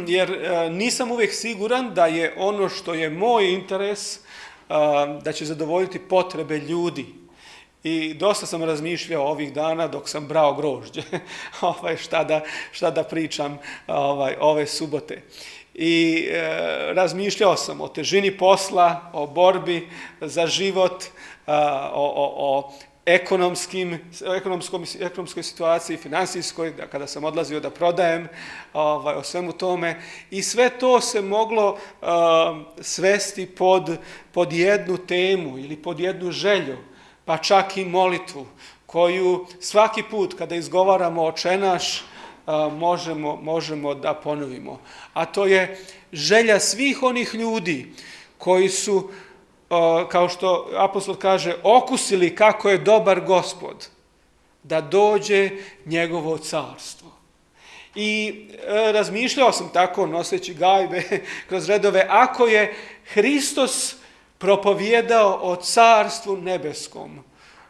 jer nisam uvijek siguran da je ono što je moj interes da će zadovoljiti potrebe ljudi. I dosta sam razmišljao ovih dana dok sam brao grožđe, šta da pričam ove subote. I razmišljao sam o težini posla, o borbi za život, o ekonomskoj situaciji, finansijskoj, kada sam odlazio da prodajem, o svemu tome. I sve to se moglo svesti pod jednu temu ili pod jednu želju, pa čak i molitvu, koju svaki put kada izgovaramo Oče naš, možemo da ponovimo. A to je želja svih onih ljudi koji su, kao što apostol kaže, okusili kako je dobar Gospod, da dođe njegovo carstvo. I razmišljao sam tako, noseći gajbe kroz redove, ako je Hristos propovijedao o carstvu nebeskom,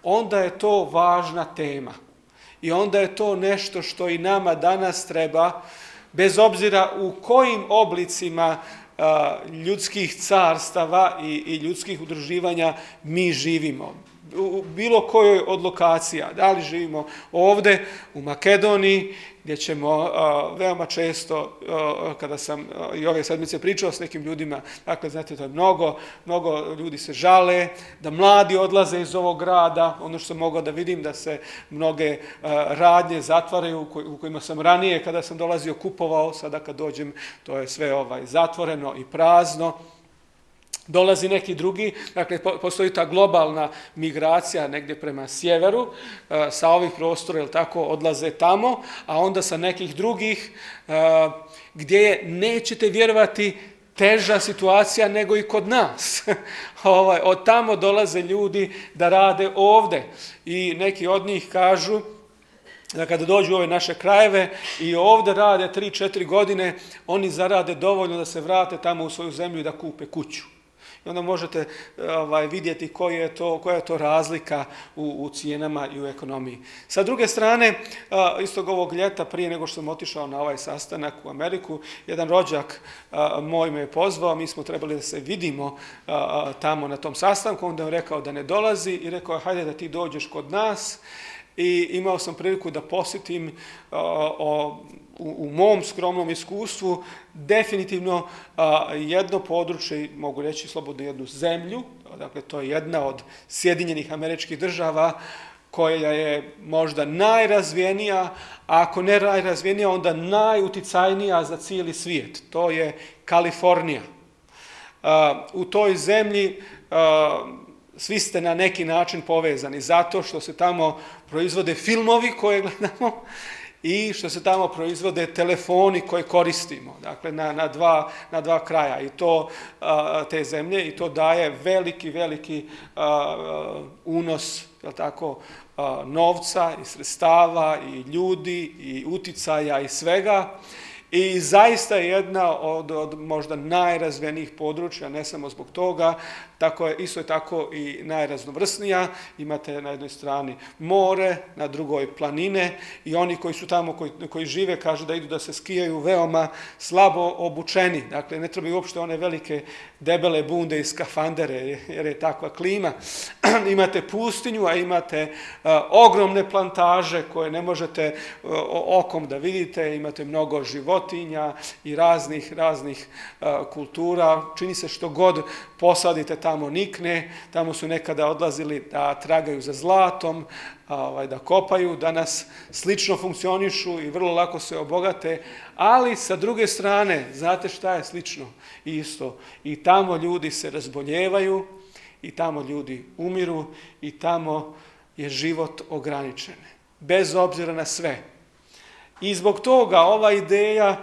onda je to važna tema. I onda je to nešto što i nama danas treba, bez obzira u kojim oblicima ljudskih carstava i ljudskih udruživanja mi živimo. U bilo kojoj od lokacija. Da li živimo ovdje u Makedoniji, gdje ćemo veoma često, kada sam i ove sedmice pričao s nekim ljudima, dakle, znate, to je mnogo ljudi se žale, da mladi odlaze iz ovog grada, ono što sam mogao da vidim, da se mnoge radnje zatvaraju, u kojima sam ranije, kada sam dolazio, kupovao, sada kad dođem, to je sve zatvoreno i prazno. Dolazi neki drugi, dakle, postoji ta globalna migracija negdje prema sjeveru, sa ovih prostora, jel tako, odlaze tamo, a onda sa nekih drugih, gdje je, nećete vjerovati, teža situacija nego i kod nas. Od tamo dolaze ljudi da rade ovdje. I neki od njih kažu da kada dođu u ove naše krajeve i ovdje rade 3-4 godine, oni zarade dovoljno da se vrate tamo u svoju zemlju i da kupe kuću. I onda možete vidjeti koja je to razlika u cijenama i u ekonomiji. Sa druge strane, istog ovog ljeta, prije nego što sam otišao na ovaj sastanak u Ameriku, jedan rođak moj me je pozvao, mi smo trebali da se vidimo tamo na tom sastanku, onda je rekao da ne dolazi i rekao je, hajde da ti dođeš kod nas. I imao sam priliku da posjetim u mom skromnom iskustvu definitivno jedno područje, mogu reći slobodno jednu zemlju, dakle to je jedna od Sjedinjenih Američkih Država koja je možda najrazvijenija, a ako ne najrazvijenija, onda najuticajnija za cijeli svijet. To je Kalifornija. U toj zemlji svi ste na neki način povezani zato što se tamo proizvode filmovi koje gledamo i što se tamo proizvode telefoni koje koristimo, dakle na dva kraja i to te zemlje, i to daje veliki unos, jel tako, novca i sredstava i ljudi i uticaja i svega. I zaista je jedna od možda najrazvijenijih područja, ne samo zbog toga, isto je tako i najraznovrsnija. Imate na jednoj strani more, na drugoj planine i oni koji su tamo, koji žive, kažu da idu da se skijaju veoma slabo obučeni. Dakle, ne trebaju uopšte one velike debele bunde i skafandere, jer je takva klima. Imate pustinju, a imate ogromne plantaže koje ne možete okom da vidite, imate mnogo životinja i raznih kultura. Čini se što god posadite tamo nikne, tamo su nekada odlazili da tragaju za zlatom, da kopaju, danas slično funkcionišu i vrlo lako se obogate, ali sa druge strane, znate šta je slično i isto? I tamo ljudi se razboljevaju, i tamo ljudi umiru, i tamo je život ograničen, bez obzira na sve. I zbog toga ova ideja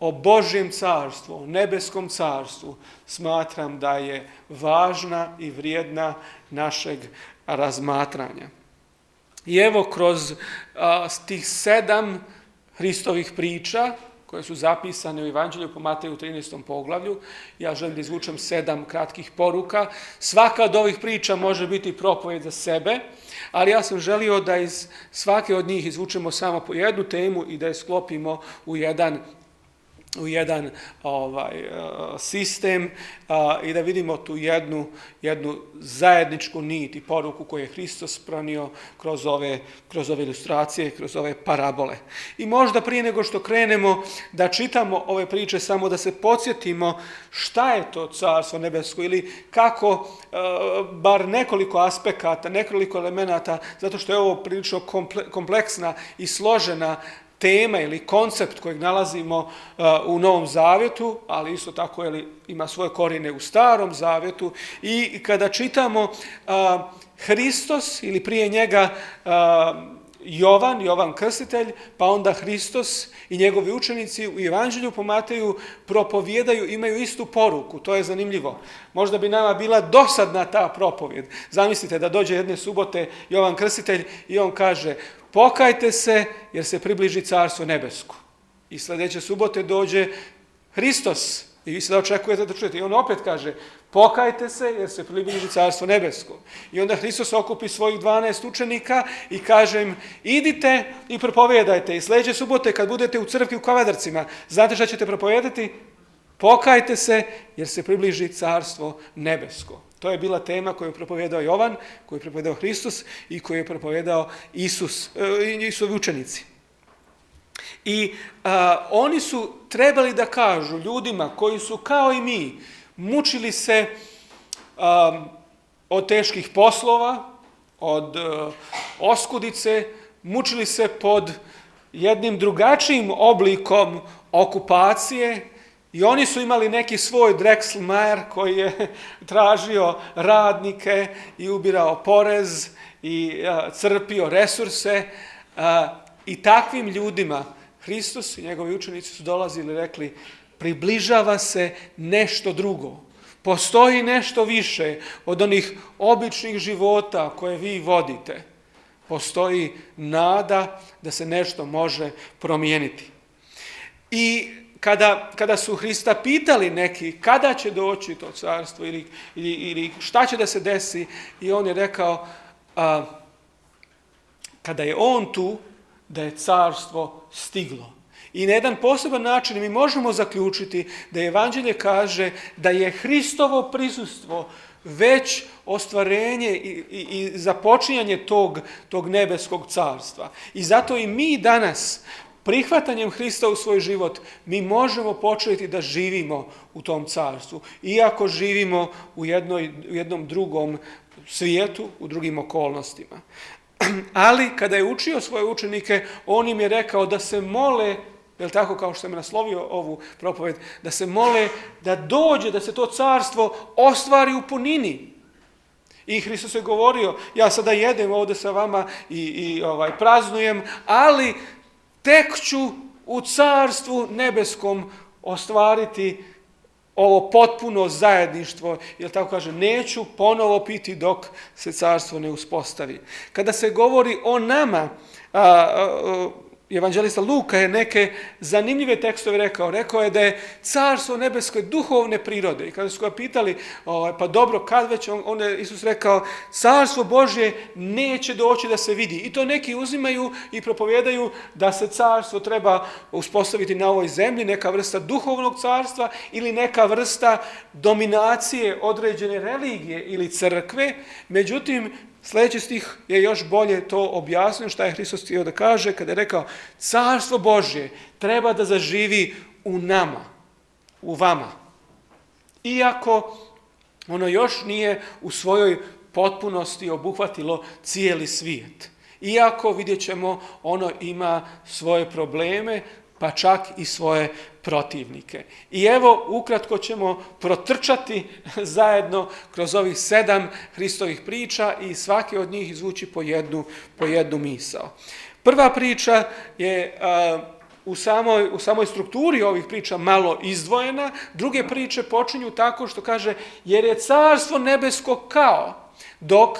o Božjem carstvu, o nebeskom carstvu, smatram da je važna i vrijedna našeg razmatranja. I evo kroz tih 7 Hristovih priča, koje su zapisane u Evanđelju po Mateju 13. poglavlju, ja želim da izvučem 7 kratkih poruka. Svaka od ovih priča može biti propovijed za sebe, ali ja sam želio da iz svake od njih izvučemo samo po jednu temu i da je sklopimo u jedan u jedan sistem i da vidimo tu jednu zajedničku nit i poruku koju je Hristos pronio kroz ove ilustracije, kroz ove parabole. I možda prije nego što krenemo da čitamo ove priče, samo da se podsjetimo šta je to Carstvo nebesko ili kako, bar nekoliko aspekata, nekoliko elemenata, zato što je ovo prilično kompleksna i složena tema ili koncept kojeg nalazimo u Novom Zavjetu, ali isto tako ima svoje korijene u Starom Zavjetu. I kada čitamo Hristos ili prije njega Jovan Krstitelj, pa onda Hristos i njegovi učenici u Evanđelju po Mateju propovijedaju, imaju istu poruku. To je zanimljivo. Možda bi nama bila dosadna ta propovijed. Zamislite da dođe jedne subote Jovan Krstitelj i on kaže: pokajte se jer se približi Carstvo nebesko. I sljedeće subote dođe Hristos i vi se da očekujete da čujete. I on opet kaže: pokajte se jer se približi Carstvo nebesko. I onda Hristos okupi svojih 12 učenika i kaže im: idite i propovijedajte. I sljedeće subote kad budete u crkvi u Kavadarcima, znate šta ćete propovijedati? Pokajte se jer se približi Carstvo nebesko. To je bila tema koju je propovijedao Jovan, koju je propovijedao Hristos i koju je propovijedao Isusovi učenici. I oni su trebali da kažu ljudima koji su kao i mi mučili se od teških poslova, od oskudice, mučili se pod jednim drugačijim oblikom okupacije. I oni su imali neki svoj Drexelmeier koji je tražio radnike i ubirao porez i crpio resurse. I takvim ljudima Hristos i njegovi učenici su dolazili i rekli: približava se nešto drugo. Postoji nešto više od onih običnih života koje vi vodite. Postoji nada da se nešto može promijeniti. I kada su Hrista pitali neki kada će doći to carstvo ili šta će da se desi, i on je rekao kada je on tu, da je carstvo stiglo. I na jedan poseban način mi možemo zaključiti da Evanđelje kaže da je Hristovo prisustvo već ostvarenje i započinjanje tog nebeskog carstva. I zato i mi danas, prihvatanjem Hrista u svoj život, mi možemo početi da živimo u tom carstvu. Iako živimo u jednom drugom svijetu, u drugim okolnostima. Ali kada je učio svoje učenike, on im je rekao da se mole, je li tako, kao što sam naslovio ovu propoved, da se mole da dođe, da se to carstvo ostvari u punini. I Hristos je govorio: ja sada jedem ovdje sa vama i praznujem, ali tek ću u carstvu nebeskom ostvariti ovo potpuno zajedništvo, jer tako kaže, neću ponovo piti dok se carstvo ne uspostavi. Kada se govori o nama, evanđelista Luka je neke zanimljive tekstove rekao. Rekao je da je carstvo nebesko duhovne prirode. I kada su ga pitali, pa dobro, kad već, on je Isus rekao: carstvo Božje neće doći da se vidi. I to neki uzimaju i propovijedaju da se carstvo treba uspostaviti na ovoj zemlji, neka vrsta duhovnog carstva ili neka vrsta dominacije određene religije ili crkve. Međutim, sljedeći stih je još bolje to objasnio šta je Hristos htio da kaže kada je rekao: carstvo Božje treba da zaživi u nama, u vama. Iako ono još nije u svojoj potpunosti obuhvatilo cijeli svijet. Iako, vidjet ćemo, ono ima svoje probleme, pa čak i svoje protivnike. I evo, ukratko ćemo protrčati zajedno kroz ovih 7 Hristovih priča i svaki od njih izvući po jednu misao. Prva priča je u samoj strukturi ovih priča malo izdvojena. Druge priče počinju tako što kaže: jer je carstvo nebesko kao, dok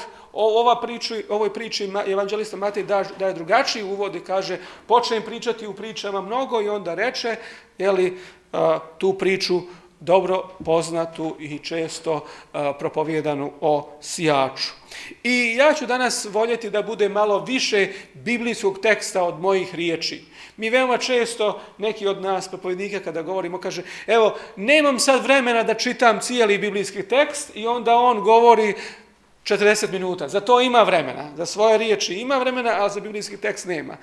ovoj priči evanđelista Matej daje drugačiji uvod i kaže: počne im pričati u pričama mnogo, i onda reče, tu priču dobro poznatu i često propovijedanu o sijaču. I ja ću danas voljeti da bude malo više biblijskog teksta od mojih riječi. Mi veoma često, neki od nas propovednika kada govorimo, kaže, evo, nemam sad vremena da čitam cijeli biblijski tekst, i onda on govori 40 minuta. Za to ima vremena, za svoje riječi ima vremena, a za biblijski tekst nema.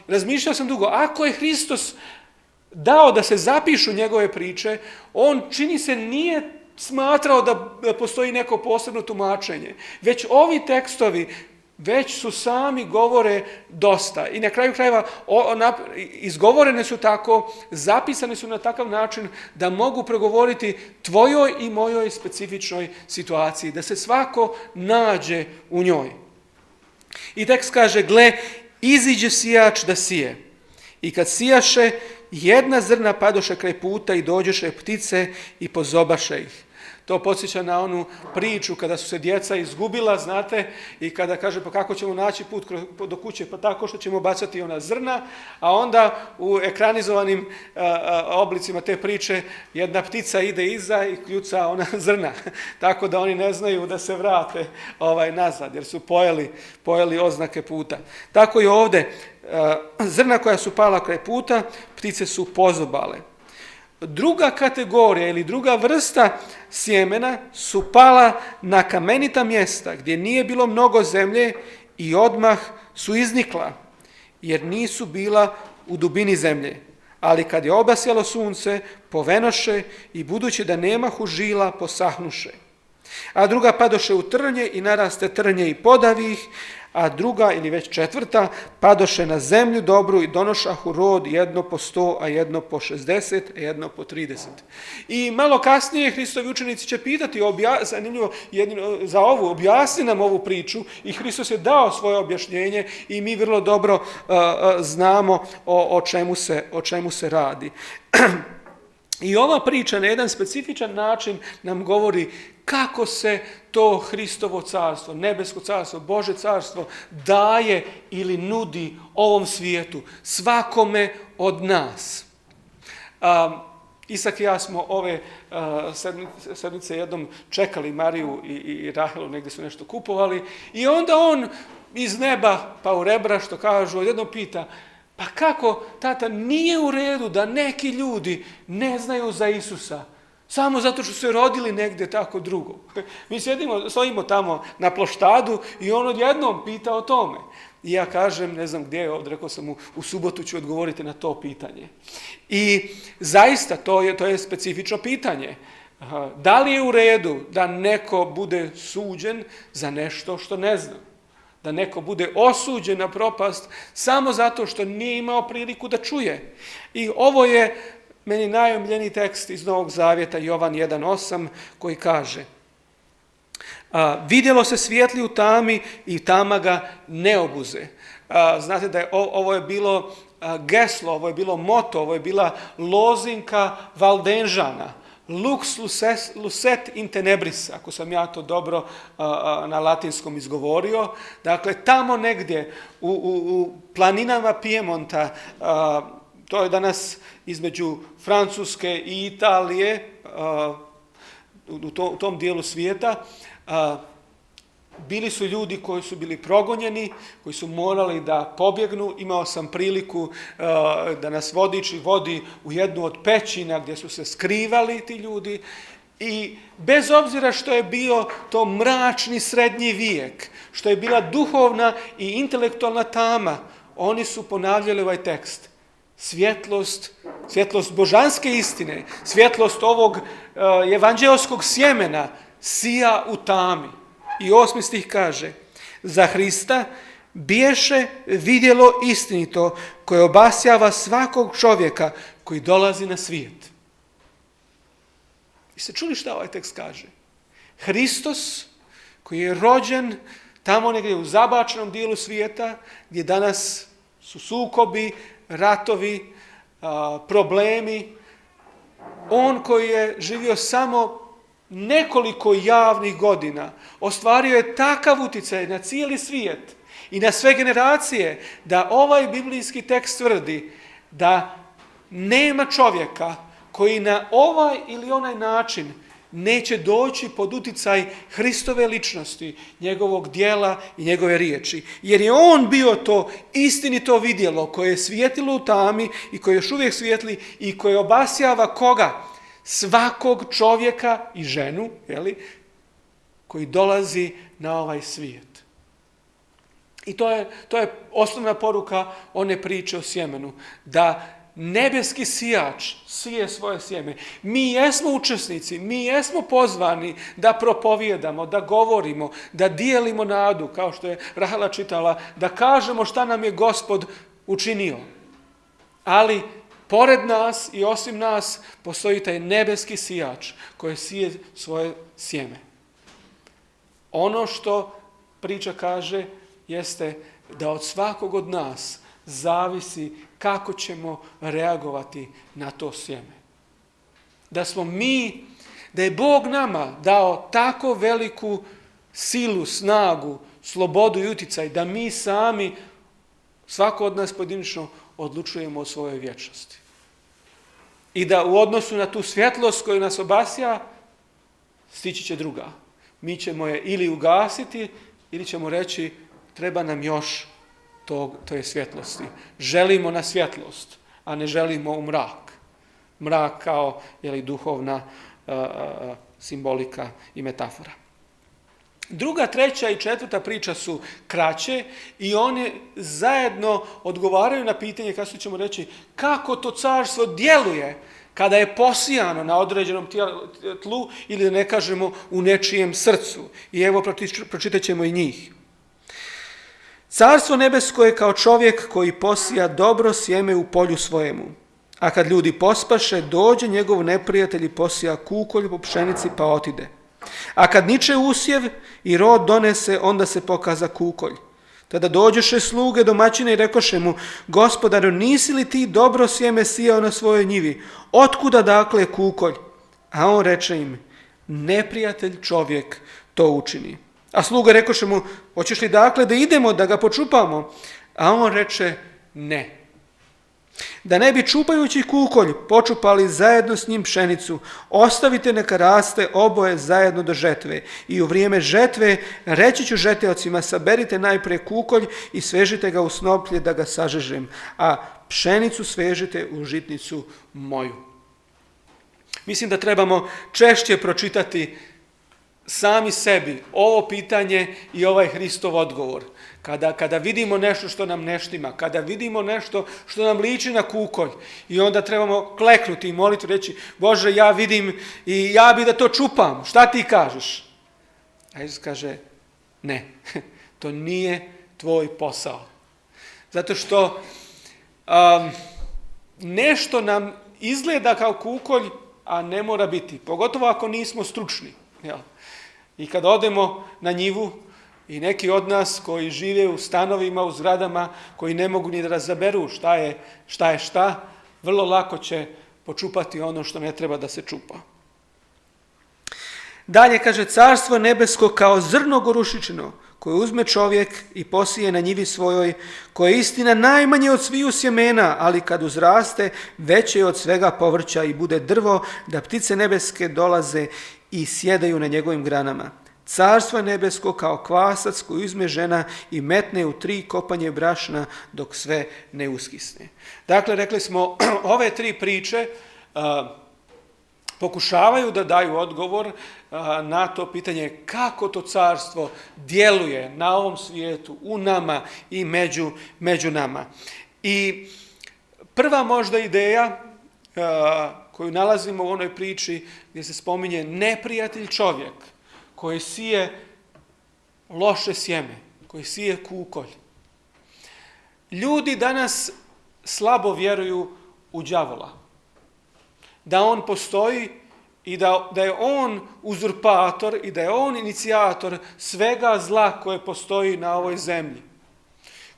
Razmišljao sam dugo, ako je Hristos dao da se zapišu njegove priče, on, čini se, nije smatrao da postoji neko posebno tumačenje. Već ovi tekstovi već su sami govore dosta. I na kraju krajeva izgovorene su tako, zapisane su na takav način da mogu progovoriti tvojoj i mojoj specifičnoj situaciji, da se svako nađe u njoj. I tekst kaže, gle, iziđe sijač da sije. I kad sijaše, jedna zrna padoše kraj puta i dođeše ptice i pozobaše ih. To podsjeća na onu priču kada su se djeca izgubila, znate, i kada kaže, pa kako ćemo naći put do kuće, pa tako što ćemo bacati ona zrna, a onda u ekranizovanim oblicima te priče jedna ptica ide iza i kljuca ona zrna, tako da oni ne znaju da se vrate nazad, jer su pojeli oznake puta. Tako i ovdje, zrna koja su pala kraj puta, ptice su pozobale. Druga kategorija ili druga vrsta sjemena su pala na kamenita mjesta gdje nije bilo mnogo zemlje i odmah su iznikla, jer nisu bila u dubini zemlje. Ali kad je obasjalo sunce, povenoše i budući da nemahu žila, posahnuše. A druga padoše u trnje i naraste trnje i podavi ih, a druga ili već četvrta padoše na zemlju dobru i donošahu rod, jedno po 100, a jedno po 60, a jedno po 30. I malo kasnije Hristovi učenici će pitati, zanimljivo, za ovu, objasni nam ovu priču, i Hristos je dao svoje objašnjenje i mi vrlo dobro znamo o čemu se radi. I ova priča na jedan specifičan način nam govori kako se to Hristovo carstvo, nebesko carstvo, Bože carstvo daje ili nudi ovom svijetu, svakome od nas. Isak i ja smo ove sedmice jednom čekali Mariju i Rahelu, negdje su nešto kupovali, i onda on iz neba pa u rebra, što kažu, odjednom pita, pa kako, tata, nije u redu da neki ljudi ne znaju za Isusa, samo zato što su se rodili negdje tako drugo. Mi stojimo tamo na ploštadu i on odjednom pita o tome. I ja kažem, ne znam gdje je ovdje, rekao sam mu, u subotu ću odgovoriti na to pitanje. I zaista to je specifično pitanje. Da li je u redu da neko bude suđen za nešto što ne zna? Da neko bude osuđen na propast samo zato što nije imao priliku da čuje. I ovo je meni najomiljeniji tekst iz Novog Zavjeta, Jovan 1.8, koji kaže, vidjelo se svijetli u tami i tama ga ne obuze. Znate da ovo je bilo geslo, ovo je bilo moto, ovo je bila lozinka Valdenžana. Lux lucet in tenebris, ako sam ja to dobro na latinskom izgovorio. Dakle, tamo negdje u planinama Pijemonta, to je danas između Francuske i Italije, u tom dijelu svijeta, bili su ljudi koji su bili progonjeni, koji su morali da pobjegnu. Imao sam priliku da nas vodič vodi u jednu od pećina gdje su se skrivali ti ljudi, i bez obzira što je bio to mračni srednji vijek, što je bila duhovna i intelektualna tama, oni su ponavljali ovaj tekst. Svjetlost božanske istine, svjetlost ovog evanđeoskog sjemena sija u tami. I 8. stih kaže, za Hrista biješe vidjelo istinito koje obasjava svakog čovjeka koji dolazi na svijet. I ste čuli šta ovaj tekst kaže? Hristos koji je rođen tamo negdje u zabačenom dijelu svijeta, gdje danas su sukobi, ratovi, problemi, on koji je živio samo nekoliko javnih godina, ostvario je takav utjecaj na cijeli svijet i na sve generacije, da ovaj biblijski tekst tvrdi da nema čovjeka koji na ovaj ili onaj način neće doći pod uticaj Hristove ličnosti, njegovog djela i njegove riječi. Jer je on bio to istinito vidjelo koje je svijetilo u tami i koje još uvijek svijetli i koje obasjava koga? Svakog čovjeka i ženu, koji dolazi na ovaj svijet. I to je osnovna poruka one priče o sjemenu, da nebeski sijač sije svoje sjeme. Mi jesmo učesnici, mi jesmo pozvani da propovijedamo, da govorimo, da dijelimo nadu, kao što je Rahela čitala, da kažemo šta nam je Gospod učinio. Ali pored nas i osim nas postoji taj nebeski sijač koji sije svoje sjeme. Ono što priča kaže jeste da od svakog od nas zavisi kako ćemo reagovati na to sjeme. Da je Bog nama dao tako veliku silu, snagu, slobodu i utjecaj da mi sami, svako od nas pojedinačno, odlučujemo o svojoj vječnosti. I da u odnosu na tu svjetlost koju nas obasja, stići će druga. Mi ćemo je ili ugasiti, ili ćemo reći treba nam još toj svjetlosti. Želimo na svjetlost, a ne želimo u mrak. Mrak kao duhovna simbolika i metafora. Druga, treća i četvrta priča su kraće i one zajedno odgovaraju na pitanje, kako ćemo reći, kako to carstvo djeluje kada je posijano na određenom tlu ili da ne kažemo u nečijem srcu. I evo pročitat ćemo i njih. Carstvo nebesko je kao čovjek koji posija dobro sjeme u polju svojemu. A kad ljudi pospaše, dođe njegov neprijatelj i posija kukolj po pšenici pa otide. A kad niče usjev i rod donese, onda se pokaza kukolj. Tada dođeše sluge domaćine i rekoše mu, gospodaru, nisi li ti dobro sjeme sijao na svojoj njivi? Otkuda dakle kukolj? A on reče im, neprijatelj čovjek to učini. A sluga rekoše mu, hoćeš li dakle da idemo, da ga počupamo? A on reče, ne. Da ne bi čupajući kukolj počupali zajedno s njim pšenicu, ostavite neka raste oboje zajedno do žetve. I u vrijeme žetve reći ću žeteocima, saberite najprije kukolj i svežite ga u snoplje da ga sažežem, a pšenicu svežite u žitnicu moju. Mislim da trebamo češće pročitati sami sebi ovo pitanje i ovaj Hristov odgovor. Kada vidimo nešto što nam ne štima, kada vidimo nešto što nam liči na kukolj i onda trebamo kleknuti i moliti, reći, Bože, ja vidim i ja bi da to čupam, šta ti kažeš? A Isus kaže, ne, to nije tvoj posao. Zato što nešto nam izgleda kao kukolj, a ne mora biti, pogotovo ako nismo stručni. Jel? I kad odemo na njivu i neki od nas koji žive u stanovima, u zgradama, koji ne mogu ni da razaberu šta je šta, vrlo lako će počupati ono što ne treba da se čupa. Dalje kaže, carstvo nebesko kao zrno gorušičino, koje uzme čovjek i posije na njivi svojoj, koje je istina najmanje od sviju sjemena, ali kad uzraste, veće je od svega povrća i bude drvo, da ptice nebeske dolaze i sjedaju na njegovim granama. Carstvo nebesko kao kvasac koji uzme žena i metne u 3 kopanje brašna dok sve ne uskisne. Dakle, rekli smo, ove 3 priče pokušavaju da daju odgovor na to pitanje kako to carstvo djeluje na ovom svijetu, u nama i među nama. I prva možda ideja koju nalazimo u onoj priči gdje se spominje neprijatelj čovjek koji sije loše sjeme, koji sije kukolj. Ljudi danas slabo vjeruju u đavola. Da on postoji i da je on uzurpator i da je on inicijator svega zla koje postoji na ovoj zemlji.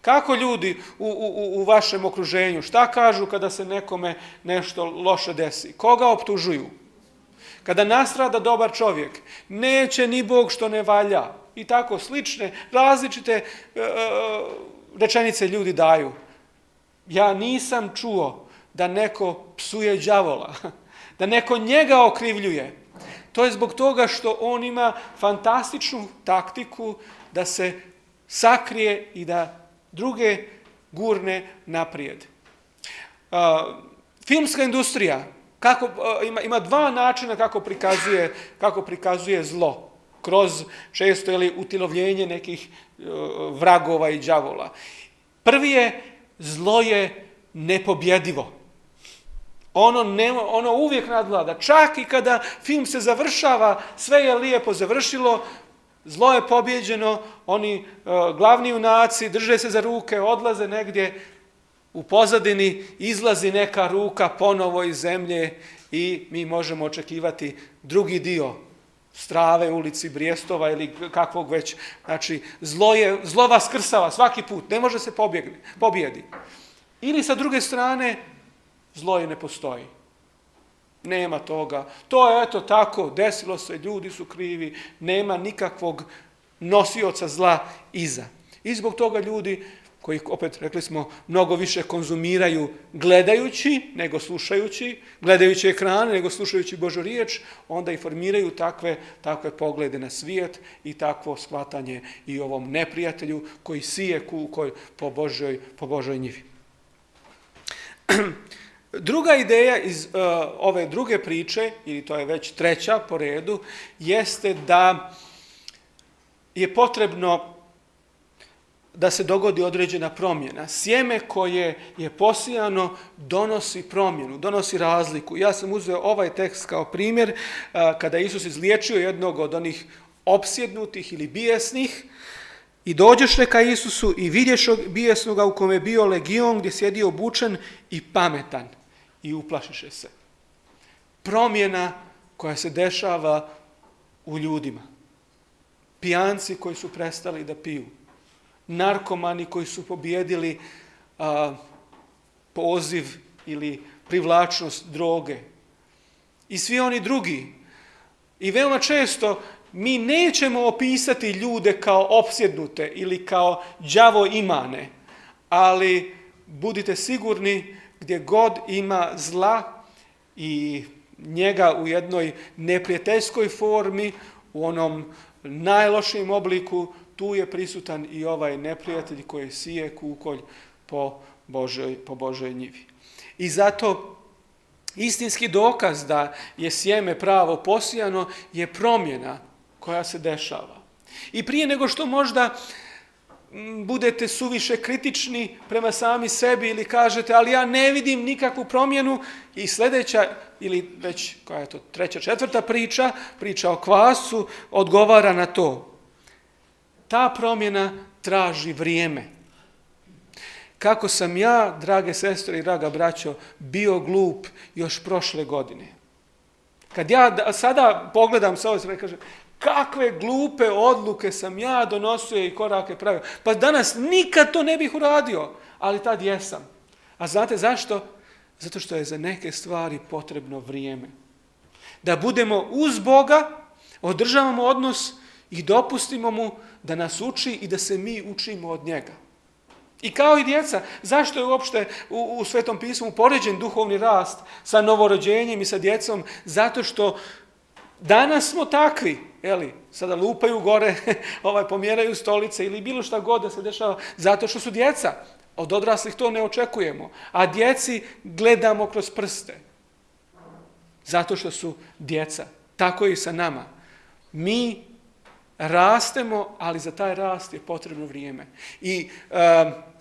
Kako ljudi u vašem okruženju, šta kažu kada se nekome nešto loše desi? Koga optužuju? Kada nastrada dobar čovjek, neće ni Bog što ne valja. I tako slične, različite rečenice ljudi daju. Ja nisam čuo da neko psuje đavola. da neko njega okrivljuje. To je zbog toga što on ima fantastičnu taktiku da se sakrije i da druge gurne naprijed. Filmska industrija ima dva načina kako prikazuje zlo. Kroz često utilovljenje nekih vragova i đavola. Prvi je, zlo je nepobjedivo. Ono uvijek nadvlada. Čak i kada film se završava, sve je lijepo završilo, zlo je pobjeđeno, oni glavni junaci drže se za ruke, odlaze negdje, u pozadini izlazi neka ruka ponovo iz zemlje i mi možemo očekivati drugi dio Strave, ulici Brijestova ili kakvog već. Znači, zlo vaskrsava svaki put, ne može se pobjedi. Ili sa druge strane, zlo je ne postoji. Nema toga. To je eto tako, desilo se, ljudi su krivi, nema nikakvog nosioca zla iza. I zbog toga ljudi koji, opet rekli smo, mnogo više konzumiraju gledajući nego slušajući, gledajući ekrane nego slušajući Božju riječ, onda i formiraju takve poglede na svijet i takvo shvatanje i ovom neprijatelju koji sije kukolj po Božoj njivi. Druga ideja iz ove druge priče, ili to je već treća po redu, jeste da je potrebno da se dogodi određena promjena. Sjeme koje je posijano donosi promjenu, donosi razliku. Ja sam uzeo ovaj tekst kao primjer kada Isus izliječio jednog od onih opsjednutih ili bijesnih i dođoše ka Isusu i vidješ bijesnoga u kome je bio legion gdje sjedio obučen i pametan i uplašiše se. Promjena koja se dešava u ljudima. Pijanci koji su prestali da piju. Narkomani koji su pobjedili poziv ili privlačnost droge. I svi oni drugi. I veoma često mi nećemo opisati ljude kao opsjednute ili kao đavo imane, ali budite sigurni gdje god ima zla i njega u jednoj neprijateljskoj formi, u onom najlošijem obliku, tu je prisutan i ovaj neprijatelj koji sije kukolj po Božoj njivi. I zato istinski dokaz da je sjeme pravo posijano je promjena koja se dešava. I prije nego što možda budete suviše kritični prema sami sebi ili kažete ali ja ne vidim nikakvu promjenu, i sljedeća ili već koja je to treća, četvrta priča o kvasu odgovara na to. Ta promjena traži vrijeme. Kako sam ja, drage sestre i draga braćo, bio glup još prošle godine. Kad ja sada pogledam sa ove, kažem, kakve glupe odluke sam ja donosio i korake pravio. Pa danas nikad to ne bih uradio, ali tad jesam. A znate zašto? Zato što je za neke stvari potrebno vrijeme. Da budemo uz Boga, održavamo odnos i dopustimo mu da nas uči i da se mi učimo od njega. I kao i djeca, zašto je uopšte u Svetom pismu poređen duhovni rast sa novorođenjem i sa djecom? Zato što danas smo takvi, sada lupaju gore, pomjeraju stolice ili bilo šta god da se dešava, zato što su djeca. Od odraslih to ne očekujemo. A djeci gledamo kroz prste. Zato što su djeca. Tako i sa nama. Mi rastemo, ali za taj rast je potrebno vrijeme. I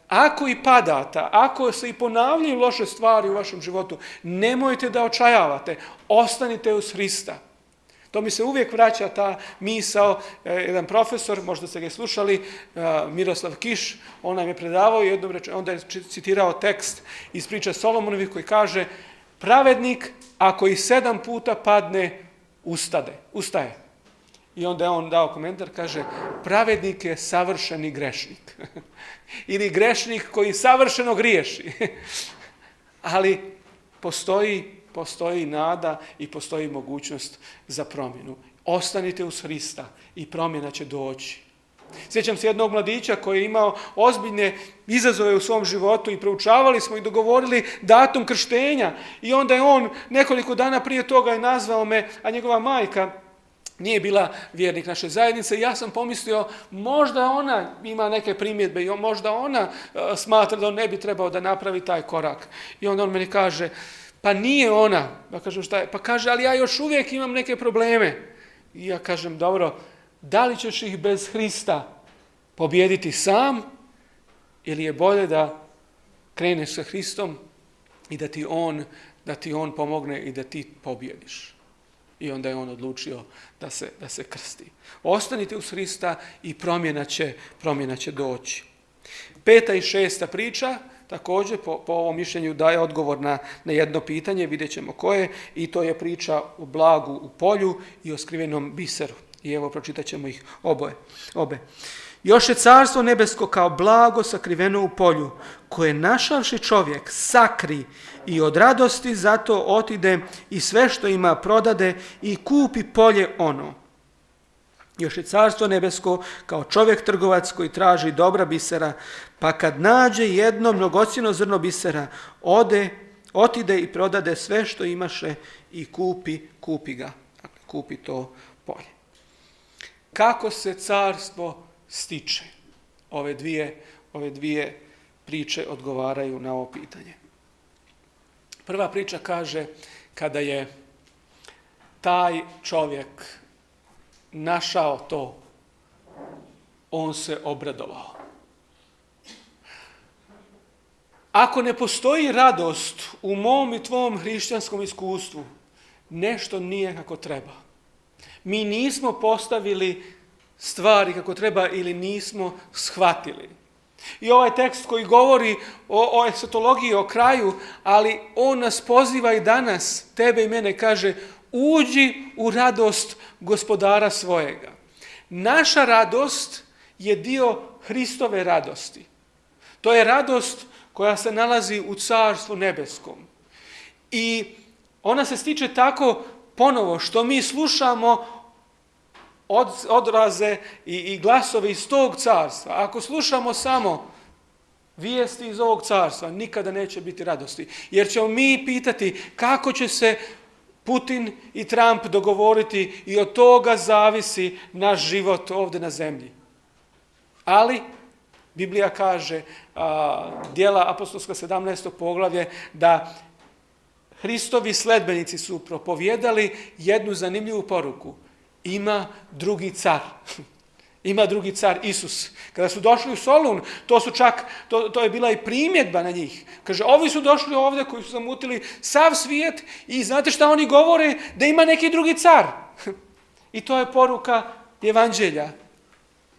ako i padate, ako se i ponavljaju loše stvari u vašem životu, nemojte da očajavate. Ostanite uz Hrista. To mi se uvijek vraća ta misao, jedan profesor, možda ste ga slušali, Miroslav Kiš, on nam je predavao i onda je citirao tekst iz priče Solomonovih koji kaže: pravednik ako i 7 puta padne, ustaje. I onda je on dao komentar, kaže: pravednik je savršeni grešnik. Ili grešnik koji savršeno griješi. Ali postoji nada i postoji mogućnost za promjenu. Ostanite uz Hrista i promjena će doći. Sjećam se jednog mladića koji je imao ozbiljne izazove u svom životu i proučavali smo i dogovorili datum krštenja. I onda je on nekoliko dana prije toga je nazvao me, a njegova majka nije bila vjernik naše zajednice. Ja sam pomislio, možda ona ima neke primjedbe i možda ona smatra da on ne bi trebao da napravi taj korak. I onda on meni kaže, pa nije ona. Ja kažem, šta je? Pa kaže, ali ja još uvijek imam neke probleme. I ja kažem, dobro, da li ćeš ih bez Hrista pobijediti sam ili je bolje da kreneš sa Hristom i da ti on pomogne i da ti pobjediš. I onda je on odlučio da se krsti. Ostanite uz Hrista i promjena će doći. 5. i 6. priča također po ovom mišljenju daje odgovor na jedno pitanje, vidjet ćemo koje, i to je priča o blagu u polju i o skrivenom biseru. I evo pročitat ćemo ih obe. Još je carstvo nebesko kao blago sakriveno u polju, koje našavši čovjek sakri i od radosti zato otide i sve što ima prodade i kupi polje ono. Još je carstvo nebesko kao čovjek trgovac koji traži dobra bisera, pa kad nađe jedno mnogocjeno zrno bisera, otide i prodade sve što imaše i kupi ga. Dakle, kupi to polje. Kako se carstvo stiče? Ove dvije priče odgovaraju na ovo pitanje. Prva priča kaže, kada je taj čovjek našao to, on se obradovao. Ako ne postoji radost u mom i tvom hrišćanskom iskustvu, nešto nije kako treba. Mi nismo postavili stvari kako treba ili nismo shvatili. I ovaj tekst koji govori o esotologiji, o kraju, ali on nas poziva i danas, tebe i mene, kaže, uđi u radost gospodara svojega. Naša radost je dio Hristove radosti. To je radost koja se nalazi u Carstvu nebeskom. I ona se stiče tako ponovo što mi slušamo odraze i glasove iz tog carstva. Ako slušamo samo vijesti iz ovog carstva, nikada neće biti radosti. Jer ćemo mi pitati kako će se Putin i Trump dogovoriti i od toga zavisi naš život ovdje na zemlji. Ali Biblija kaže, Djela apostolska 17. poglavlje, da Hristovi sledbenici su propovijedali jednu zanimljivu poruku. Ima drugi car. Ima drugi car, Isus. Kada su došli u Solun, to je bila i primjedba na njih. Kaže, ovi su došli ovdje koji su zamutili sav svijet i znate šta oni govore? Da ima neki drugi car. I to je poruka evanđelja.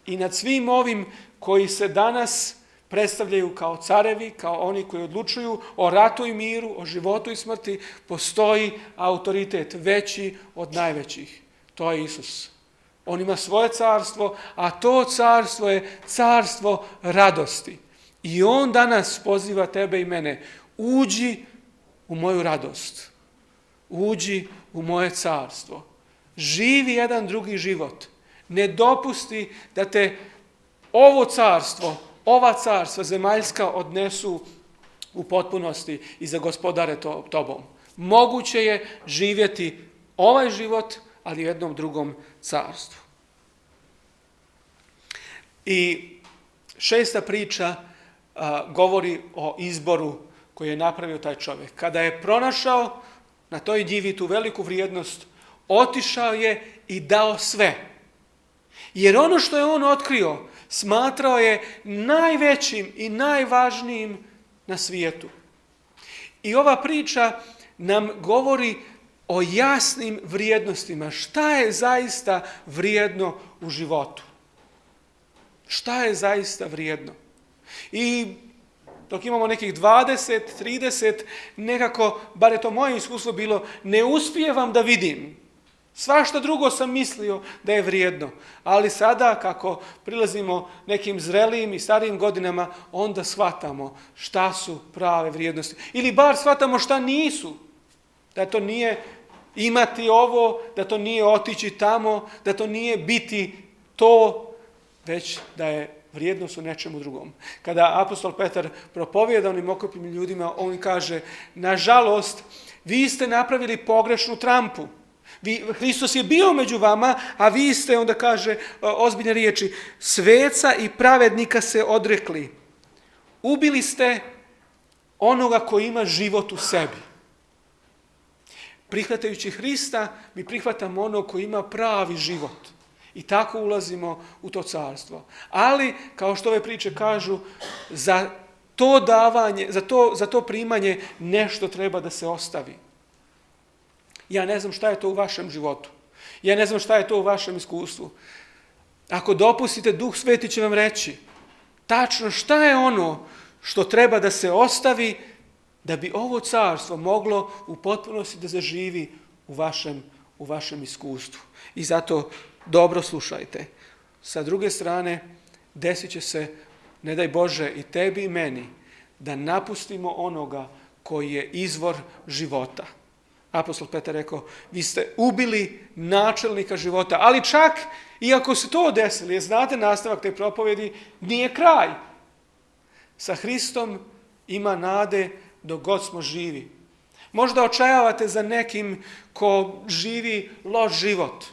I nad svim ovim koji se danas predstavljaju kao carevi, kao oni koji odlučuju o ratu i miru, o životu i smrti, postoji autoritet veći od najvećih. To je Isus. On ima svoje carstvo, a to carstvo je carstvo radosti. I on danas poziva tebe i mene, uđi u moju radost. Uđi u moje carstvo. Živi jedan drugi život. Ne dopusti da te ovo carstvo, ova carstva zemaljska odnesu u potpunosti i zagospodare tobom. Moguće je živjeti ovaj život, ali u jednom drugom carstvu. I 6. priča govori o izboru koji je napravio taj čovjek. Kada je pronašao na toj njivi tu veliku vrijednost, otišao je i dao sve. Jer ono što je on otkrio, smatrao je najvećim i najvažnijim na svijetu. I ova priča nam govori o jasnim vrijednostima. Šta je zaista vrijedno u životu? Šta je zaista vrijedno? I dok imamo nekih 20, 30, nekako, bar je to moje iskustvo bilo, ne uspijevam da vidim. Svašta drugo sam mislio da je vrijedno. Ali sada, kako prilazimo nekim zrelijim i starijim godinama, onda shvatamo šta su prave vrijednosti. Ili bar shvatamo šta nisu. Da to nije imati ovo, da to nije otići tamo, da to nije biti to, već da je vrijednost u nečemu drugom. Kada apostol Petar propovijeda onim okupim ljudima, on kaže, nažalost, vi ste napravili pogrešnu trampu. Hristos je bio među vama, a vi ste, onda kaže ozbiljne riječi, sveca i pravednika se odrekli. Ubili ste onoga koji ima život u sebi. Prihvatajući Hrista, mi prihvatamo onog koji ima pravi život. I tako ulazimo u to carstvo. Ali, kao što ove priče kažu, za to davanje, za to primanje nešto treba da se ostavi. Ja ne znam šta je to u vašem životu. Ja ne znam šta je to u vašem iskustvu. Ako dopustite, Duh Sveti će vam reći tačno šta je ono što treba da se ostavi da bi ovo carstvo moglo u potpunosti da zaživi u vašem iskustvu. I zato dobro slušajte. Sa druge strane, desit će se, ne daj Bože, i tebi i meni, da napustimo onoga koji je izvor života. Apostol Petar rekao, vi ste ubili načelnika života, ali čak i ako se to desili, znate nastavak te propovjedi, nije kraj. Sa Hristom ima nade dok god smo živi. Možda očajavate za nekim ko živi loš život,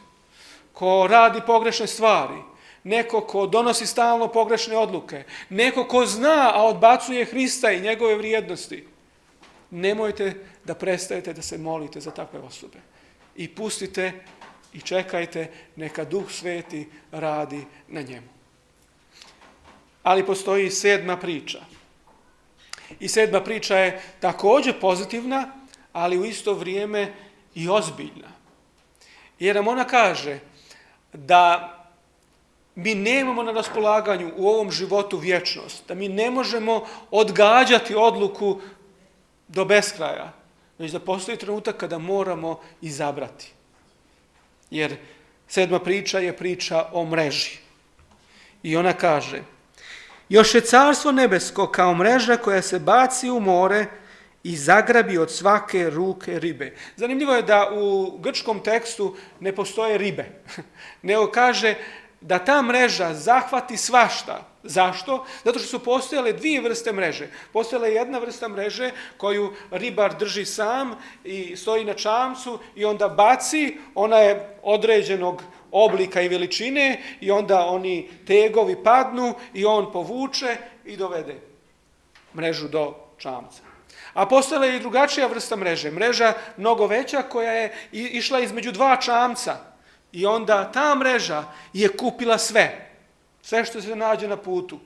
ko radi pogrešne stvari, neko ko donosi stalno pogrešne odluke, neko ko zna, a odbacuje Hrista i njegove vrijednosti. Nemojte da prestajete da se molite za takve osobe. I pustite i čekajte neka Duh Sveti radi na njemu. Ali postoji 7. priča. I 7. priča je također pozitivna, ali u isto vrijeme i ozbiljna. Jer nam ona kaže da mi nemamo na raspolaganju u ovom životu vječnost, da mi ne možemo odgađati odluku do beskraja, već da postoji trenutak kada moramo izabrati. Jer 7. priča je priča o mreži. I ona kaže, još je carstvo nebesko kao mreža koja se baci u more i zagrabi od svake ruke ribe. Zanimljivo je da u grčkom tekstu ne postoje ribe, nego kaže da ta mreža zahvati svašta. Zašto? Zato što su postojale 2 vrste mreže. Postojala je jedna vrsta mreže koju ribar drži sam i stoji na čamcu i onda baci, ona je određenog oblika i veličine i onda oni tegovi padnu i on povuče i dovede mrežu do čamca. A postojala je i drugačija vrsta mreže. Mreža mnogo veća koja je išla između 2 čamca i onda ta mreža je kupila sve. Sve što se nađe na putu.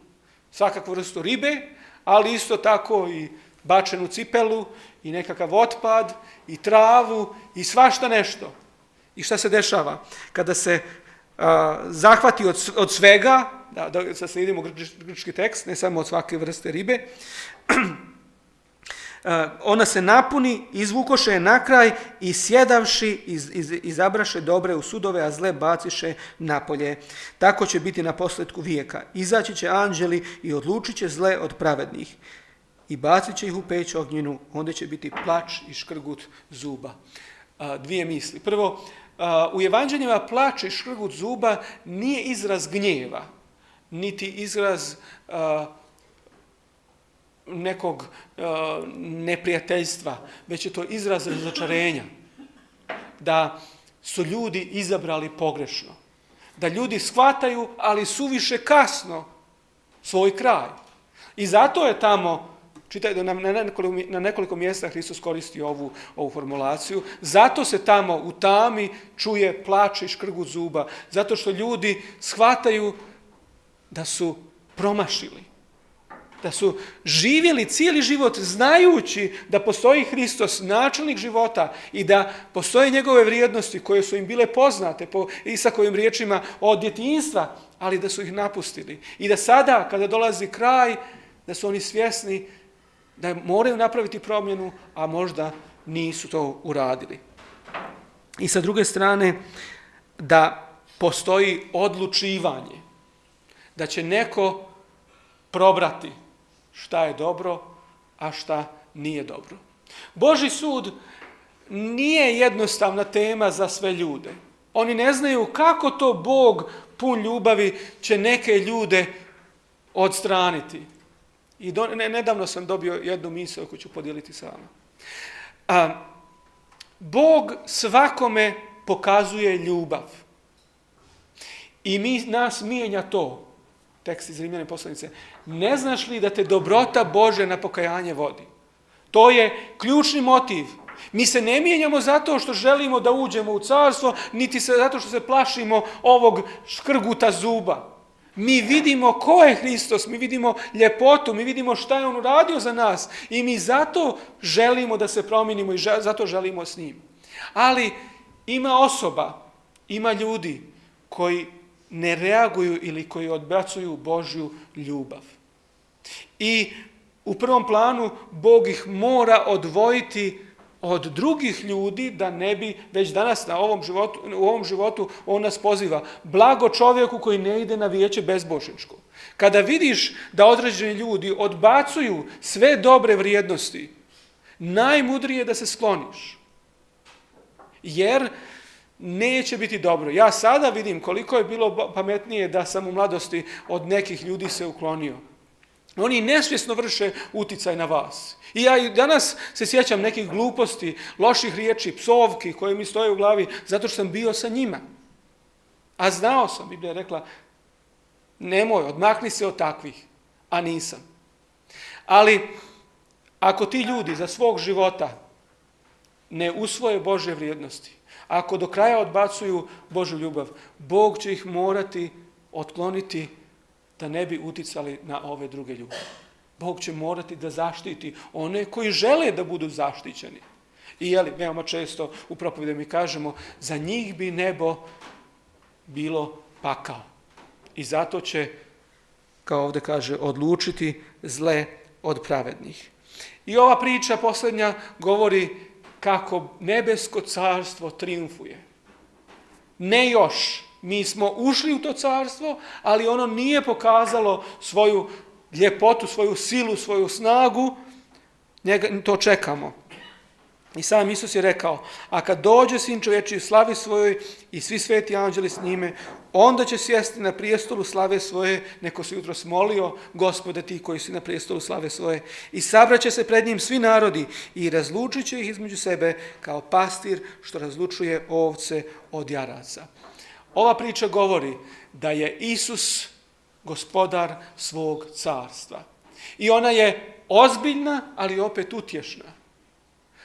Svakakvu vrstu ribe, ali isto tako i bačenu cipelu i nekakav otpad i travu i svašta nešto. I šta se dešava? Kada se zahvati od svega, da sad slijedimo grčki tekst, ne samo od svake vrste ribe, ona se napuni, izvukoše je na kraj i sjedavši izabraše dobre u sudove, a zle baciše napolje. Tako će biti na posljedku vijeka. Izaći će anđeli i odlučit će zle od pravednih. I bacit će ih u peć ognjenu, onda će biti plač i škrgut zuba. 2 misli. Prvo, u evanđeljima plač i škrgut zuba nije izraz gnjeva, niti izraz nekog neprijateljstva, već je to izraz razočarenja. Da su ljudi izabrali pogrešno. Da ljudi shvataju, ali suviše kasno, svoj kraj. I zato je tamo, čitajte, na nekoliko mjesta Hristos koristi ovu formulaciju, zato se tamo u tami čuje plač i škrgut zuba, zato što ljudi shvataju da su promašili. Da su živjeli cijeli život znajući da postoji Hristos, načelnik života i da postoje njegove vrijednosti koje su im bile poznate po Isakovim riječima od djetinjstva, ali da su ih napustili. I da sada, kada dolazi kraj, da su oni svjesni da moraju napraviti promjenu, a možda nisu to uradili. I sa druge strane, da postoji odlučivanje, da će neko probrati šta je dobro, a šta nije dobro. Božji sud nije jednostavna tema za sve ljude. Oni ne znaju kako to Bog pun ljubavi će neke ljude odstraniti. I nedavno sam dobio jednu misao koju ću podijeliti sa vama. Bog svakome pokazuje ljubav. I nas mijenja to. Tekst iz Rimljane poslanice. Ne znaš li da te dobrota Bože na pokajanje vodi? To je ključni motiv. Mi se ne mijenjamo zato što želimo da uđemo u carstvo, niti zato što se plašimo ovog škrguta zuba. Mi vidimo ko je Hristos, mi vidimo ljepotu, mi vidimo šta je on uradio za nas i mi zato želimo da se promijenimo i zato želimo s njim. Ali ima osoba, ima ljudi koji ne reaguju ili koji odbacuju Božju ljubav. I u prvom planu Bog ih mora odvojiti od drugih ljudi da ne bi već danas u ovom životu on nas poziva. Blago čovjeku koji ne ide na vijeće bezbožničko. Kada vidiš da određeni ljudi odbacuju sve dobre vrijednosti, najmudrije je da se skloniš. Jer neće biti dobro. Ja sada vidim koliko je bilo pametnije da sam u mladosti od nekih ljudi se uklonio. Oni nesvjesno vrše uticaj na vas. I ja i danas se sjećam nekih gluposti, loših riječi, psovki koje mi stoje u glavi zato što sam bio sa njima. A znao sam, Biblija je rekla, nemoj, odmakni se od takvih, a nisam. Ali ako ti ljudi za svog života ne usvoje Božje vrijednosti, ako do kraja odbacuju Božju ljubav, Bog će ih morati otkloniti da ne bi uticali na ove druge ljude. Bog će morati da zaštiti one koji žele da budu zaštićeni. I veoma često u propovjedi mi kažemo, za njih bi nebo bilo pakao. I zato će, kao ovdje kaže, odlučiti zle od pravednih. I ova priča posljednja govori kako nebesko carstvo trijumfuje. Ne još. Mi smo ušli u to carstvo, ali ono nije pokazalo svoju ljepotu, svoju silu, svoju snagu. To čekamo. I sam Isus je rekao, a kad dođe Sin čovječiji u slavi svojoj i svi sveti anđeli s njime, onda će sjesti na prijestolu slave svoje, neko se jutros molio, Gospode ti koji si na prijestolu slave svoje, i sabraće se pred njim svi narodi i razlučit će ih između sebe kao pastir što razlučuje ovce od jaraca. Ova priča govori da je Isus gospodar svog carstva. I ona je ozbiljna, ali opet utješna.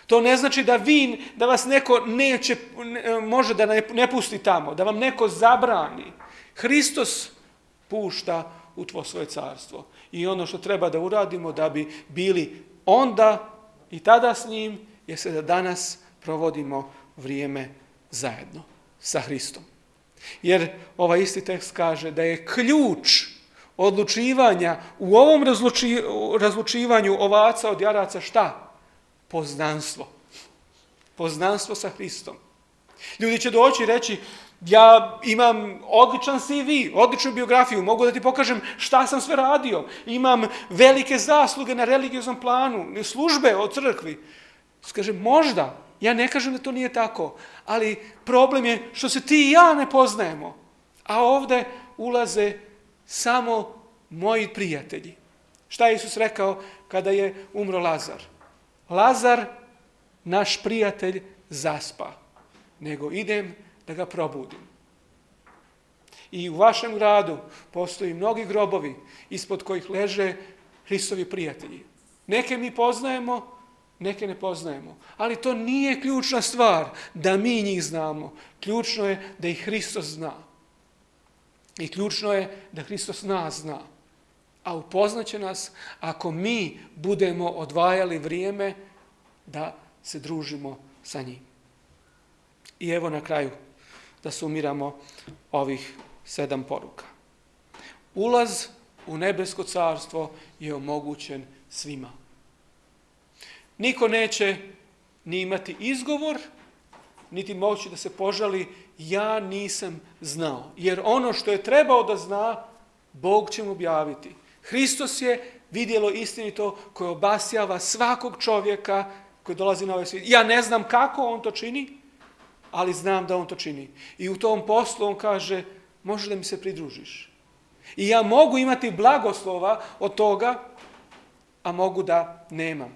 To ne znači da vas neko može da ne pusti tamo, da vam neko zabrani. Hristos pušta u svoje carstvo. I ono što treba da uradimo da bi bili onda i tada s njim, je se da danas provodimo vrijeme zajedno sa Hristom. Jer ovaj isti tekst kaže da je ključ odlučivanja u ovom razlučivanju ovaca od jaraca šta? Poznanstvo. Poznanstvo sa Hristom. Ljudi će doći i reći, ja imam odličan CV, odličnu biografiju, mogu da ti pokažem šta sam sve radio, imam velike zasluge na religioznom planu, službe od crkvi. Kaže, možda, ja ne kažem da to nije tako, ali problem je što se ti i ja ne poznajemo, a ovdje ulaze samo moji prijatelji. Šta je Isus rekao kada je umro Lazar? Lazar, naš prijatelj, zaspa, nego idem da ga probudim. I u vašem gradu postoji mnogi grobovi ispod kojih leže Hristovi prijatelji. Neke mi poznajemo, neke ne poznajemo. Ali to nije ključna stvar da mi njih znamo. Ključno je da ih Hristos zna. I ključno je da Hristos nas zna. A upoznaće nas ako mi budemo odvajali vrijeme da se družimo sa njim. I evo na kraju da sumiramo ovih 7 poruka. Ulaz u nebesko carstvo je omogućen svima. Niko neće ni imati izgovor, niti moći da se požali, ja nisam znao. Jer ono što je trebao da zna, Bog će mu objaviti. Hristos je vidjelo istinito koje obasjava svakog čovjeka koji dolazi na ovaj svijet. Ja ne znam kako on to čini, ali znam da on to čini. I u tom poslu on kaže, možeš da mi se pridružiš. I ja mogu imati blagoslova od toga, a mogu da nemam.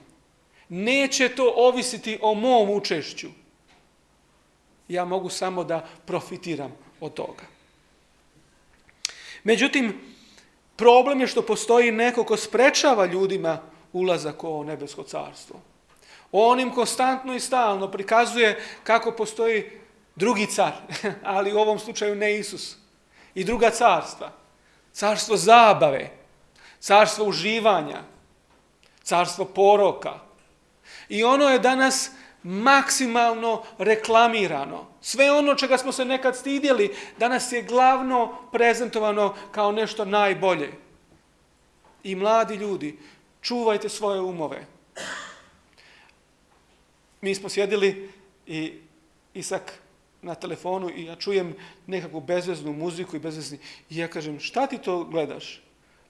Neće to ovisiti o mom učešću. Ja mogu samo da profitiram od toga. Međutim, problem je što postoji neko ko sprečava ljudima ulazak u ovo nebesko carstvo. On im konstantno i stalno prikazuje kako postoji drugi car, ali u ovom slučaju ne Isus. I druga carstva. Carstvo zabave, carstvo uživanja, carstvo poroka. I ono je danas maksimalno reklamirano. Sve ono čega smo se nekad stidjeli, danas je glavno prezentovano kao nešto najbolje. I mladi ljudi, čuvajte svoje umove. Mi smo sjedili i Isak na telefonu i ja čujem nekakvu bezveznu muziku i ja kažem, šta ti to gledaš?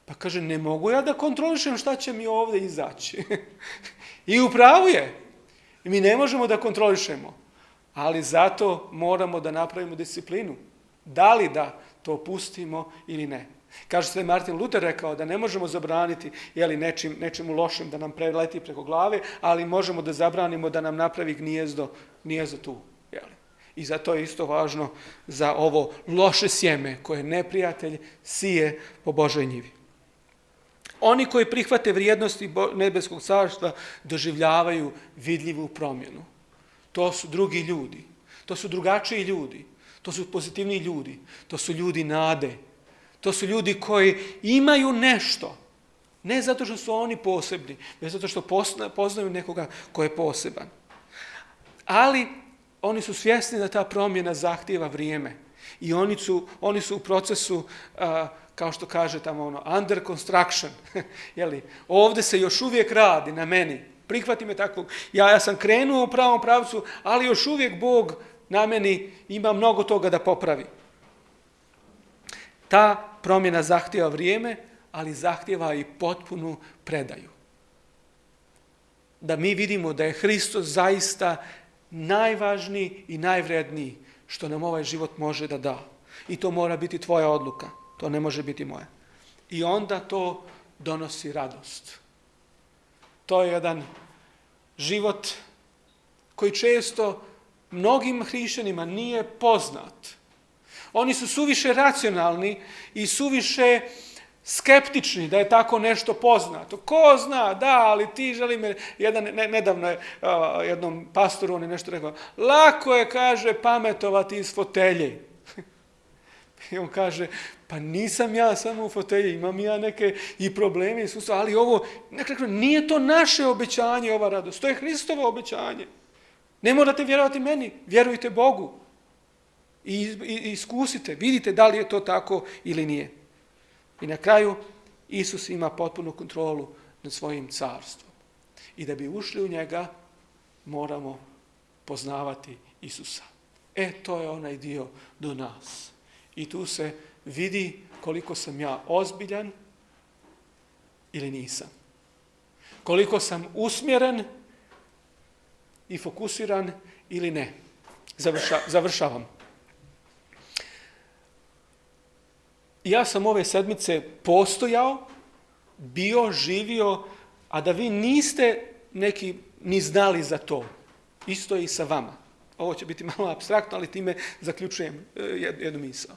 Pa kaže, ne mogu ja da kontrolišem šta će mi ovdje izaći. I u pravu je. Mi ne možemo da kontrolišemo, ali zato moramo da napravimo disciplinu. Da li da to pustimo ili ne. Kaže se Martin Luther rekao da ne možemo zabraniti nečemu lošem da nam preleti preko glave, ali možemo da zabranimo da nam napravi gnijezdo tu. I zato je isto važno za ovo loše sjeme koje neprijatelj sije po Božoj njivi. Oni koji prihvate vrijednosti nebeskog carstva doživljavaju vidljivu promjenu. To su drugi ljudi, to su drugačiji ljudi, to su pozitivniji ljudi, to su ljudi nade. To su ljudi koji imaju nešto, ne zato što su oni posebni, već zato što poznaju nekoga ko je poseban. Ali oni su svjesni da ta promjena zahtijeva vrijeme i oni su u procesu, kao što kaže tamo under construction. Ovdje se još uvijek radi na meni, prihvati me takvog. Ja sam krenuo u pravom pravcu, ali još uvijek Bog na meni ima mnogo toga da popravi. Ta promjena zahtijeva vrijeme, ali zahtijeva i potpunu predaju. Da mi vidimo da je Hristos zaista najvažniji i najvredniji što nam ovaj život može da da. I to mora biti tvoja odluka, to ne može biti moja. I onda to donosi radost. To je jedan život koji često mnogim hrišćanima nije poznat. Oni su suviše racionalni i suviše skeptični da je tako nešto poznato. Ko zna, da, ali ti želi me, nedavno je jednom pastoru, on je nešto rekao, lako je, kaže, pametovati iz fotelje. I on kaže, pa nisam ja samo u fotelji, imam ja neke i probleme, ali ovo, nije to naše obećanje, ova radost, to je Hristovo obećanje. Ne morate vjerovati meni, vjerujte Bogu. I iskusite, vidite da li je to tako ili nije. I na kraju, Isus ima potpunu kontrolu nad svojim carstvom. I da bi ušli u njega, moramo poznavati Isusa. To je onaj dio do nas. I tu se vidi koliko sam ja ozbiljan ili nisam. Koliko sam usmjeren i fokusiran ili ne. Završavam. Ja sam ove sedmice postojao, bio, živio, a da vi niste neki ni znali za to. Isto je i sa vama. Ovo će biti malo apstraktno, ali time zaključujem jednu misao.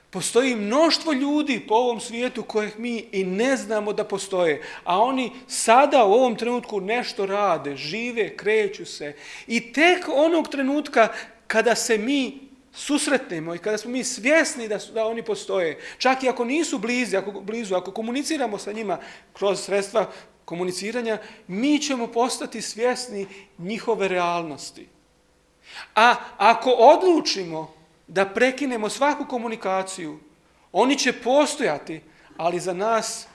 Postoji mnoštvo ljudi po ovom svijetu kojih mi i ne znamo da postoje, a oni sada u ovom trenutku nešto rade, žive, kreću se. I tek onog trenutka kada se mi susretnemo i kada smo mi svjesni da oni postoje, čak i ako nisu blizu, ako komuniciramo sa njima kroz sredstva komuniciranja, mi ćemo postati svjesni njihove realnosti. A ako odlučimo da prekinemo svaku komunikaciju, oni će postojati, ali za nas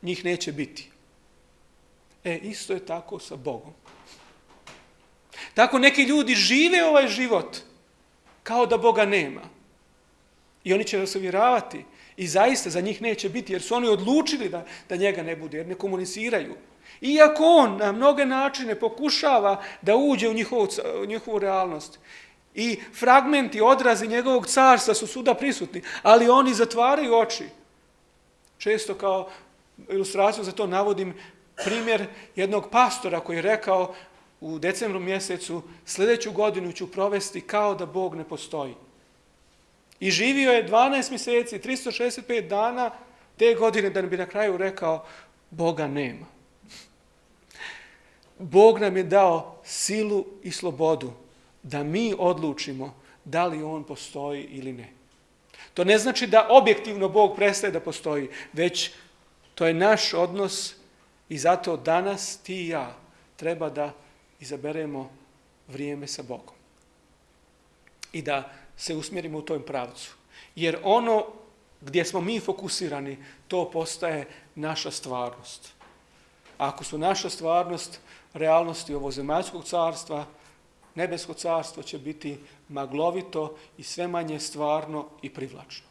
njih neće biti. Isto je tako sa Bogom. Tako neki ljudi žive ovaj život kao da Boga nema. I oni će se uvjeravati i zaista za njih neće biti, jer su oni odlučili da njega ne bude, jer ne komuniciraju. Iako on na mnoge načine pokušava da uđe u njihovu realnost, I fragmenti, odrazi njegovog carstva su svuda prisutni, ali oni zatvaraju oči. Često kao ilustraciju za to navodim primjer jednog pastora koji je rekao u decembru mjesecu sljedeću godinu ću provesti kao da Bog ne postoji. I živio je 12 mjeseci, 365 dana te godine da bi na kraju rekao Boga nema. Bog nam je dao silu i slobodu da mi odlučimo da li on postoji ili ne. To ne znači da objektivno Bog prestaje da postoji, već to je naš odnos i zato danas ti i ja treba da izaberemo vrijeme sa Bogom. I da se usmjerimo u tom pravcu. Jer ono gdje smo mi fokusirani, to postaje naša stvarnost. Ako su naša stvarnost realnosti ovozemaljskog carstva, nebesko carstvo će biti maglovito i sve manje stvarno i privlačno.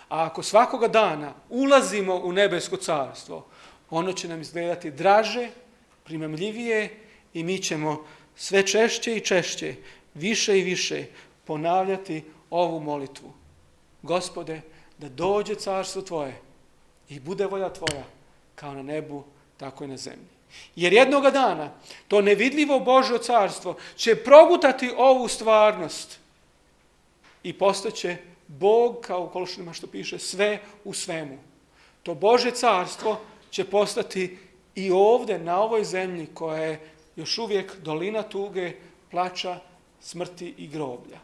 A ako svakoga dana ulazimo u nebesko carstvo, ono će nam izgledati draže, primamljivije i mi ćemo sve češće i češće, više i više ponavljati ovu molitvu. Gospode, da dođe carstvo Tvoje i bude volja Tvoja kao na nebu, tako i na zemlji. Jer jednoga dana to nevidljivo Božje carstvo će progutati ovu stvarnost i postaće Bog, kao u Kološanima što piše, sve u svemu. To Božje carstvo će postati i ovdje na ovoj zemlji koja je još uvijek dolina tuge, plača, smrti i groblja.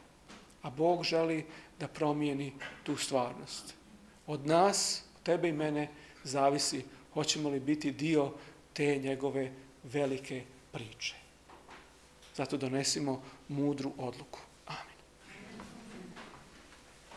A Bog želi da promijeni tu stvarnost. Od nas, od tebe i mene, zavisi hoćemo li biti dio te njegove velike priče. Zato donesimo mudru odluku.